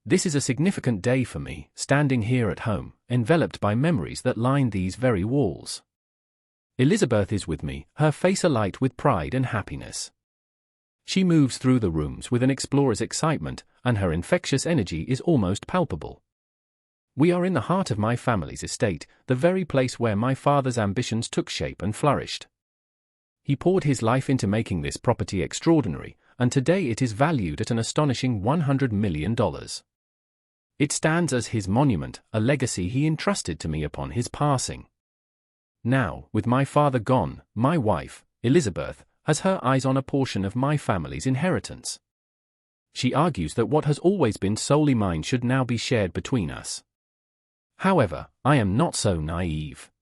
This is a significant day for me, standing here at home, enveloped by memories that line these very walls. Elizabeth is with me, her face alight with pride and happiness. She moves through the rooms with an explorer's excitement, and her infectious energy is almost palpable. We are in the heart of my family's estate, the very place where my father's ambitions took shape and flourished. He poured his life into making this property extraordinary, and today it is valued at an astonishing $100 million. It stands as his monument, a legacy he entrusted to me upon his passing. Now, with my father gone, my wife, Elizabeth, has her eyes on a portion of my family's inheritance. She argues that what has always been solely mine should now be shared between us. However, I am not so naive.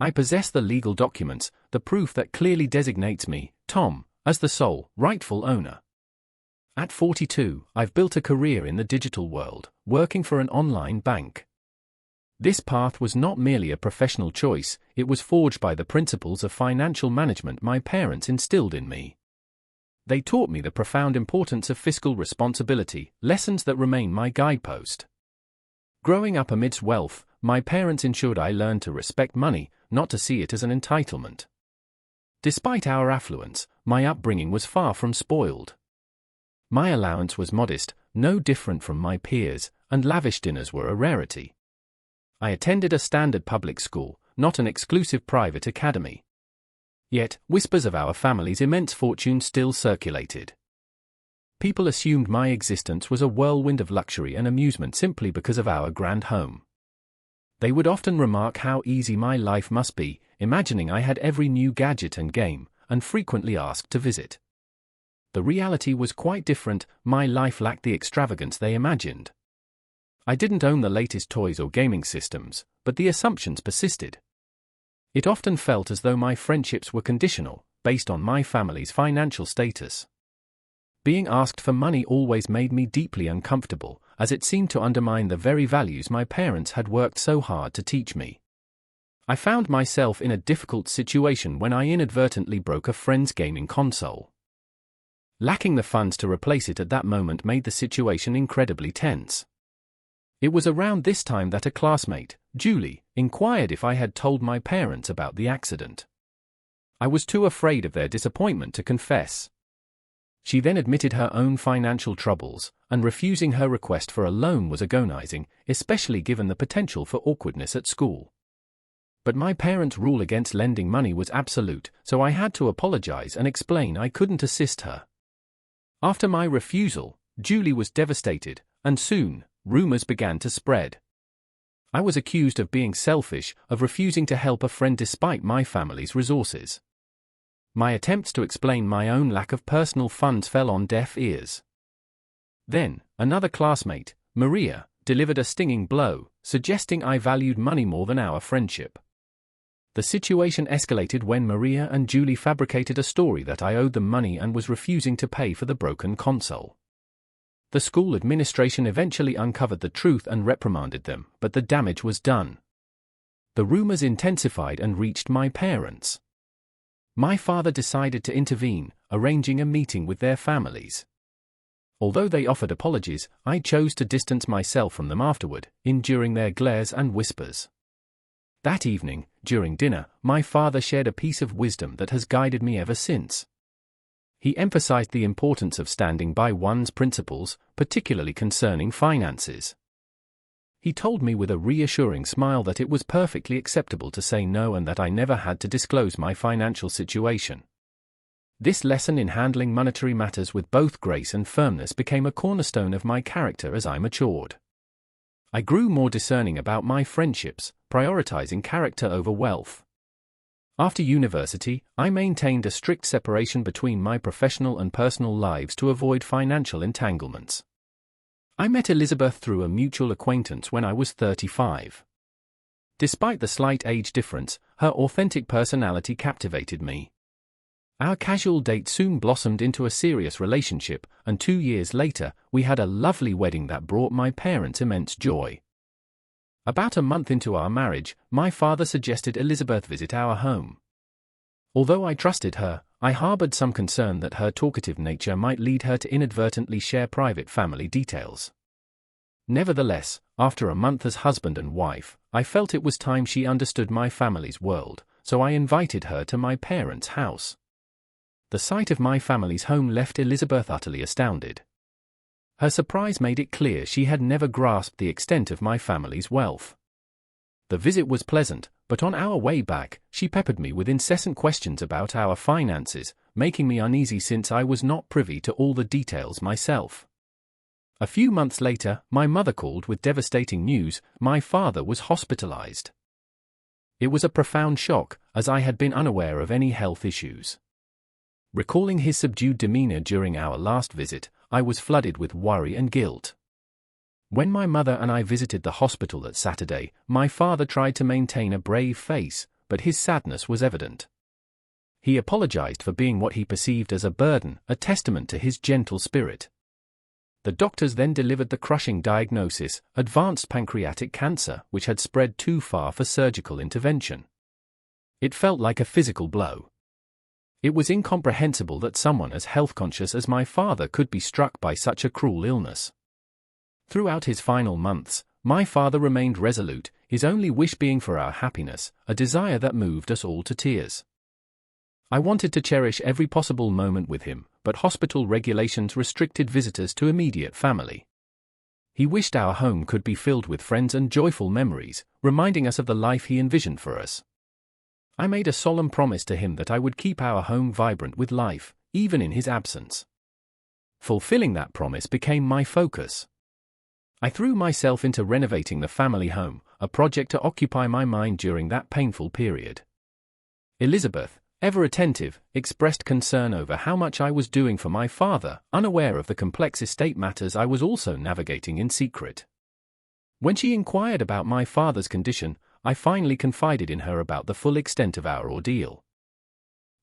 I possess the legal documents, the proof that clearly designates me, Tom, as the sole, rightful owner. At 42, I've built a career in the digital world, working for an online bank. This path was not merely a professional choice, it was forged by the principles of financial management my parents instilled in me. They taught me the profound importance of fiscal responsibility, lessons that remain my guidepost. Growing up amidst wealth, my parents ensured I learned to respect money, not to see it as an entitlement. Despite our affluence, my upbringing was far from spoiled. My allowance was modest, no different from my peers, and lavish dinners were a rarity. I attended a standard public school, not an exclusive private academy. Yet, whispers of our family's immense fortune still circulated. People assumed my existence was a whirlwind of luxury and amusement simply because of our grand home. They would often remark how easy my life must be, imagining I had every new gadget and game, and frequently asked to visit. The reality was quite different, my life lacked the extravagance they imagined. I didn't own the latest toys or gaming systems, but the assumptions persisted. It often felt as though my friendships were conditional, based on my family's financial status. Being asked for money always made me deeply uncomfortable, as it seemed to undermine the very values my parents had worked so hard to teach me. I found myself in a difficult situation when I inadvertently broke a friend's gaming console. Lacking the funds to replace it at that moment made the situation incredibly tense. It was around this time that a classmate, Julie, inquired if I had told my parents about the accident. I was too afraid of their disappointment to confess. She then admitted her own financial troubles, and refusing her request for a loan was agonizing, especially given the potential for awkwardness at school. But my parents' rule against lending money was absolute, so I had to apologize and explain I couldn't assist her. After my refusal, Julie was devastated, and soon, rumors began to spread. I was accused of being selfish, of refusing to help a friend despite my family's resources. My attempts to explain my own lack of personal funds fell on deaf ears. Then, another classmate, Maria, delivered a stinging blow, suggesting I valued money more than our friendship. The situation escalated when Maria and Julie fabricated a story that I owed them money and was refusing to pay for the broken console. The school administration eventually uncovered the truth and reprimanded them, but the damage was done. The rumors intensified and reached my parents. My father decided to intervene, arranging a meeting with their families. Although they offered apologies, I chose to distance myself from them afterward, enduring their glares and whispers. That evening, during dinner, my father shared a piece of wisdom that has guided me ever since. He emphasized the importance of standing by one's principles, particularly concerning finances. He told me with a reassuring smile that it was perfectly acceptable to say no and that I never had to disclose my financial situation. This lesson in handling monetary matters with both grace and firmness became a cornerstone of my character as I matured. I grew more discerning about my friendships, prioritizing character over wealth. After university, I maintained a strict separation between my professional and personal lives to avoid financial entanglements. I met Elizabeth through a mutual acquaintance when I was 35. Despite the slight age difference, her authentic personality captivated me. Our casual date soon blossomed into a serious relationship, and 2 years later, we had a lovely wedding that brought my parents immense joy. About a month into our marriage, my father suggested Elizabeth visit our home. Although I trusted her, I harbored some concern that her talkative nature might lead her to inadvertently share private family details. Nevertheless, after a month as husband and wife, I felt it was time she understood my family's world, so I invited her to my parents' house. The sight of my family's home left Elizabeth utterly astounded. Her surprise made it clear she had never grasped the extent of my family's wealth. The visit was pleasant, but on our way back, she peppered me with incessant questions about our finances, making me uneasy since I was not privy to all the details myself. A few months later, my mother called with devastating news: my father was hospitalized. It was a profound shock, as I had been unaware of any health issues. Recalling his subdued demeanor during our last visit, I was flooded with worry and guilt. When my mother and I visited the hospital that Saturday, my father tried to maintain a brave face, but his sadness was evident. He apologized for being what he perceived as a burden, a testament to his gentle spirit. The doctors then delivered the crushing diagnosis: advanced pancreatic cancer, which had spread too far for surgical intervention. It felt like a physical blow. It was incomprehensible that someone as health-conscious as my father could be struck by such a cruel illness. Throughout his final months, my father remained resolute, his only wish being for our happiness, a desire that moved us all to tears. I wanted to cherish every possible moment with him, but hospital regulations restricted visitors to immediate family. He wished our home could be filled with friends and joyful memories, reminding us of the life he envisioned for us. I made a solemn promise to him that I would keep our home vibrant with life, even in his absence. Fulfilling that promise became my focus. I threw myself into renovating the family home, a project to occupy my mind during that painful period. Elizabeth, ever attentive, expressed concern over how much I was doing for my father, unaware of the complex estate matters I was also navigating in secret. When she inquired about my father's condition, I finally confided in her about the full extent of our ordeal.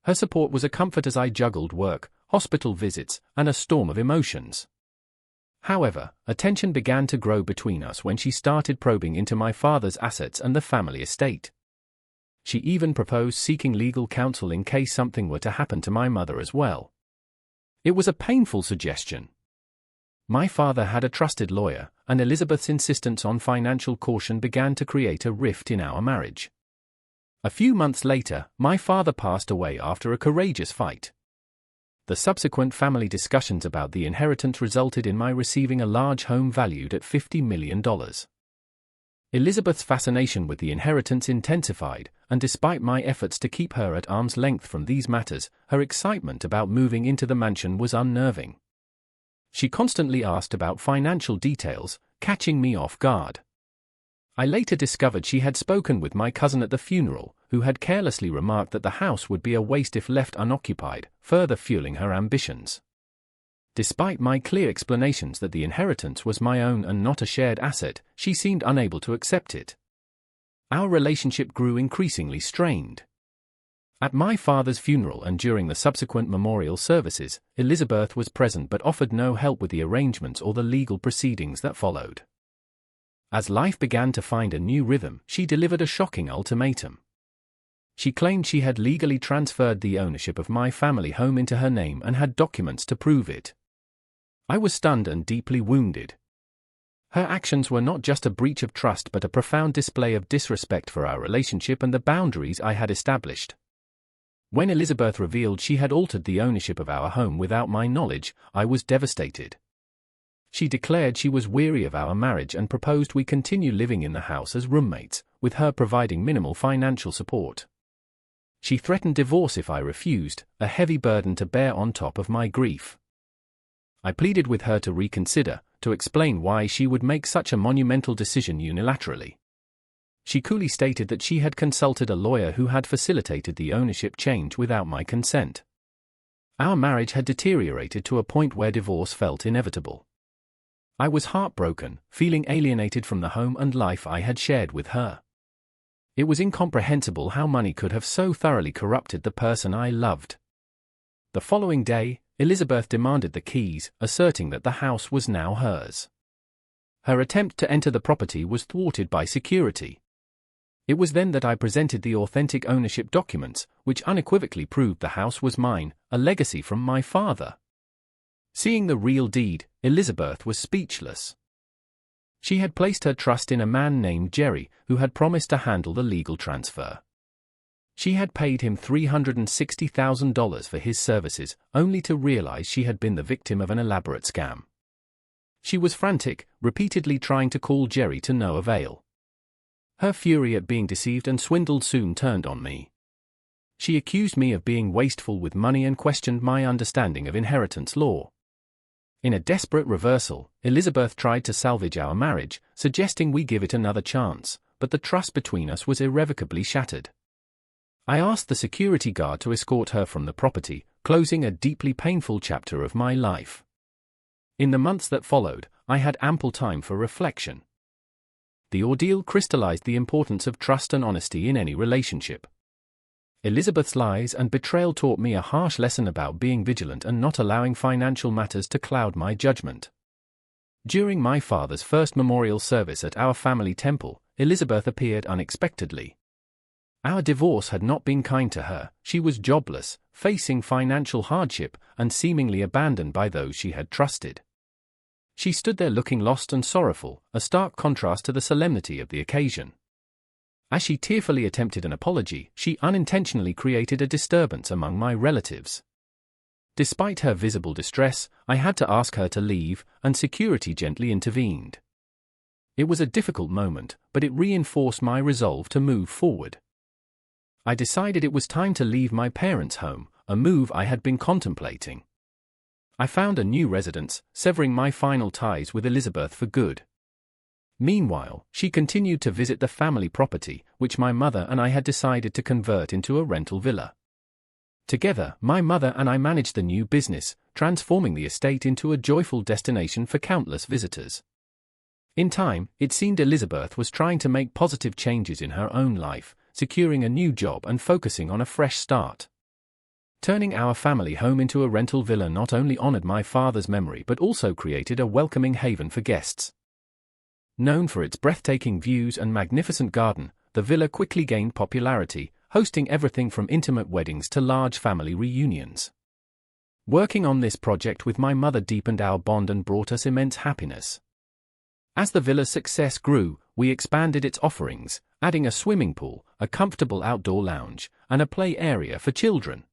Her support was a comfort as I juggled work, hospital visits, and a storm of emotions. However, a tension began to grow between us when she started probing into my father's assets and the family estate. She even proposed seeking legal counsel in case something were to happen to my mother as well. It was a painful suggestion. My father had a trusted lawyer, and Elizabeth's insistence on financial caution began to create a rift in our marriage. A few months later, my father passed away after a courageous fight. The subsequent family discussions about the inheritance resulted in my receiving a large home valued at $50 million. Elizabeth's fascination with the inheritance intensified, and despite my efforts to keep her at arm's length from these matters, her excitement about moving into the mansion was unnerving. She constantly asked about financial details, catching me off guard. I later discovered she had spoken with my cousin at the funeral, who had carelessly remarked that the house would be a waste if left unoccupied, further fueling her ambitions. Despite my clear explanations that the inheritance was my own and not a shared asset, she seemed unable to accept it. Our relationship grew increasingly strained. At my father's funeral and during the subsequent memorial services, Elizabeth was present but offered no help with the arrangements or the legal proceedings that followed. As life began to find a new rhythm, she delivered a shocking ultimatum. She claimed she had legally transferred the ownership of my family home into her name and had documents to prove it. I was stunned and deeply wounded. Her actions were not just a breach of trust but a profound display of disrespect for our relationship and the boundaries I had established. When Elizabeth revealed she had altered the ownership of our home without my knowledge, I was devastated. She declared she was weary of our marriage and proposed we continue living in the house as roommates, with her providing minimal financial support. She threatened divorce if I refused, a heavy burden to bear on top of my grief. I pleaded with her to reconsider, to explain why she would make such a monumental decision unilaterally. She coolly stated that she had consulted a lawyer who had facilitated the ownership change without my consent. Our marriage had deteriorated to a point where divorce felt inevitable. I was heartbroken, feeling alienated from the home and life I had shared with her. It was incomprehensible how money could have so thoroughly corrupted the person I loved. The following day, Elizabeth demanded the keys, asserting that the house was now hers. Her attempt to enter the property was thwarted by security. It was then that I presented the authentic ownership documents, which unequivocally proved the house was mine, a legacy from my father. Seeing the real deed, Elizabeth was speechless. She had placed her trust in a man named Jerry, who had promised to handle the legal transfer. She had paid him $360,000 for his services, only to realize she had been the victim of an elaborate scam. She was frantic, repeatedly trying to call Jerry to no avail. Her fury at being deceived and swindled soon turned on me. She accused me of being wasteful with money and questioned my understanding of inheritance law. In a desperate reversal, Elizabeth tried to salvage our marriage, suggesting we give it another chance, but the trust between us was irrevocably shattered. I asked the security guard to escort her from the property, closing a deeply painful chapter of my life. In the months that followed, I had ample time for reflection. The ordeal crystallized the importance of trust and honesty in any relationship. Elizabeth's lies and betrayal taught me a harsh lesson about being vigilant and not allowing financial matters to cloud my judgment. During my father's first memorial service at our family temple, Elizabeth appeared unexpectedly. Our divorce had not been kind to her. She was jobless, facing financial hardship, and seemingly abandoned by those she had trusted. She stood there looking lost and sorrowful, a stark contrast to the solemnity of the occasion. As she tearfully attempted an apology, she unintentionally created a disturbance among my relatives. Despite her visible distress, I had to ask her to leave, and security gently intervened. It was a difficult moment, but it reinforced my resolve to move forward. I decided it was time to leave my parents' home, a move I had been contemplating. I found a new residence, severing my final ties with Elizabeth for good. Meanwhile, she continued to visit the family property, which my mother and I had decided to convert into a rental villa. Together, my mother and I managed the new business, transforming the estate into a joyful destination for countless visitors. In time, it seemed Elizabeth was trying to make positive changes in her own life, securing a new job and focusing on a fresh start. Turning our family home into a rental villa not only honored my father's memory but also created a welcoming haven for guests. Known for its breathtaking views and magnificent garden, the villa quickly gained popularity, hosting everything from intimate weddings to large family reunions. Working on this project with my mother deepened our bond and brought us immense happiness. As the villa's success grew, we expanded its offerings, adding a swimming pool, a comfortable outdoor lounge, and a play area for children.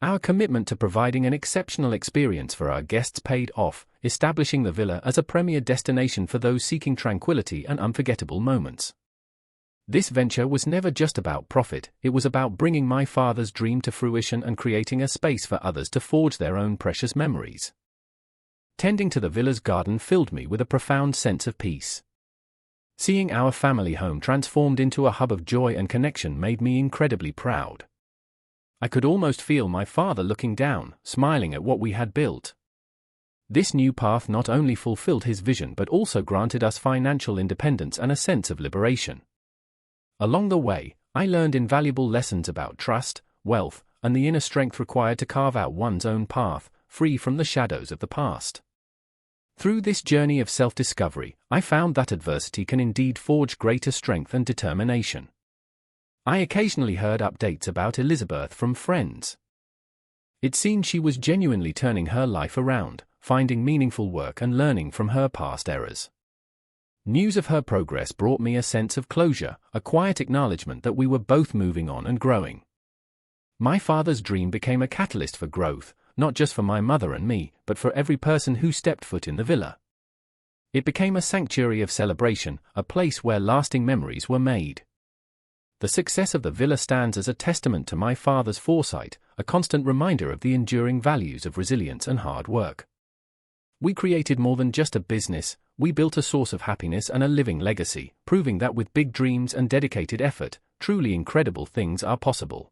Our commitment to providing an exceptional experience for our guests paid off, establishing the villa as a premier destination for those seeking tranquility and unforgettable moments. This venture was never just about profit, it was about bringing my father's dream to fruition and creating a space for others to forge their own precious memories. Tending to the villa's garden filled me with a profound sense of peace. Seeing our family home transformed into a hub of joy and connection made me incredibly proud. I could almost feel my father looking down, smiling at what we had built. This new path not only fulfilled his vision but also granted us financial independence and a sense of liberation. Along the way, I learned invaluable lessons about trust, wealth, and the inner strength required to carve out one's own path, free from the shadows of the past. Through this journey of self-discovery, I found that adversity can indeed forge greater strength and determination. I occasionally heard updates about Elizabeth from friends. It seemed she was genuinely turning her life around, finding meaningful work and learning from her past errors. News of her progress brought me a sense of closure, a quiet acknowledgement that we were both moving on and growing. My father's dream became a catalyst for growth, not just for my mother and me, but for every person who stepped foot in the villa. It became a sanctuary of celebration, a place where lasting memories were made. The success of the villa stands as a testament to my father's foresight, a constant reminder of the enduring values of resilience and hard work. We created more than just a business, we built a source of happiness and a living legacy, proving that with big dreams and dedicated effort, truly incredible things are possible.